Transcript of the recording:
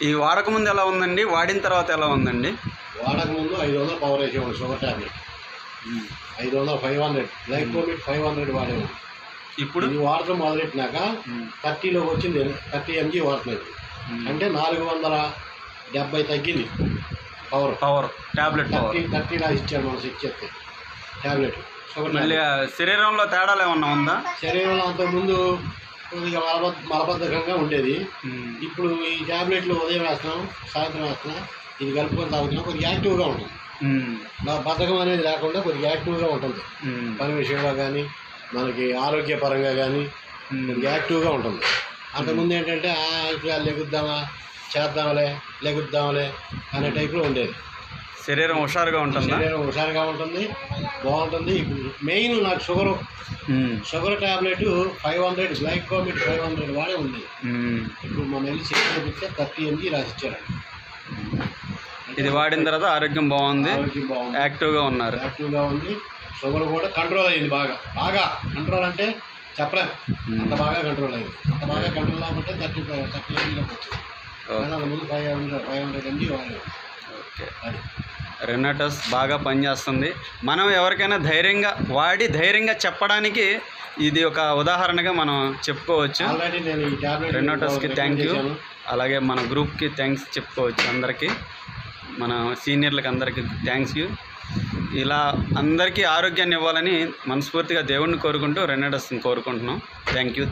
ఈ వాడకముందు ఎలా ఉందండి, వాడిన తర్వాత ఎలా ఉందండి? వాడకముందు 500 పవర్ వేసేవాడు షుగర్ ట్యాబ్లెట్, 500 500 గ్లైకోమిట్ 500 వాడేవాడు. ఇప్పుడు ఇది వాడటం మొదలెట్టినాక 30లోకి వచ్చింది, 30 mg వాడుతున్నది. అంటే 470 తగ్గింది పవర్ ట్యాబ్లెట్. 30 లా ఇచ్చాడు మనం చెక్ చేస్తే ట్యాబ్లెట్. మళ్ళీ శరీరంలో తేడాలు ఏమన్నా ఉందా? శరీరంలో అంతకుముందు కొద్దిగా మలబద్ధకంగా ఉండేది. ఇప్పుడు ఈ ట్యాబ్లెట్లు ఉదయం వేస్తున్నాం, సాయంత్రం వేస్తున్నాం, ఇది కలుపుకొని తాగుతున్నాం, కొద్దిగా యాక్టివ్గా ఉంటుంది. బద్ధకం అనేది లేకుండా కొద్దిగా యాక్టివ్గా ఉంటుంది. పని విషయంలో కానీ మనకి ఆరోగ్యపరంగా కానీ కొద్దిగా యాక్టివ్గా ఉంటుంది. అంతకుముందు ఏంటంటే లెగుద్దామా లెగుద్దామలే అనే టైప్లో ఉండేది. శరీరం హుషారుగా ఉంటుంది, బాగుంటుంది. ఇప్పుడు మెయిన్ నాకు షుగర్ ట్యాబ్లెట్ 500 గ్లైకోమిట్ 500 వాడే ఉంది. ఇప్పుడు మన వెళ్ళి చెక్ చేపిస్తే 30 mg రాసిచ్చారు. ఇది వాడిన తర్వాత ఆరోగ్యం బాగుంది, యాక్టివ్గా ఉన్నారు. యాక్టివ్గా ఉంది. షుగర్ కూడా కంట్రోల్ అయింది, బాగా కంట్రోల్ అంటే చెప్పలేం, అంత బాగా కంట్రోల్ అయింది. అంత బాగా కంట్రోల్ అవ్వకుంటే 30 mgలోకి వచ్చింది. ముందు 500 mg వాడేది. ఓకే, రెనాటస్ బాగా పనిచేస్తుంది. మనం ఎవరికైనా ధైర్యంగా చెప్పడానికి ఇది ఒక ఉదాహరణగా మనం చెప్పుకోవచ్చు. రెనాటస్కి థ్యాంక్ యూ, అలాగే మన గ్రూప్కి థ్యాంక్స్ చెప్పుకోవచ్చు. అందరికీ, మన సీనియర్లకి అందరికీ థ్యాంక్స్ యూ. ఇలా అందరికీ ఆరోగ్యాన్ని ఇవ్వాలని మనస్ఫూర్తిగా దేవుణ్ణి కోరుకుంటూ రెనాటస్ని కోరుకుంటున్నాం. Thank you.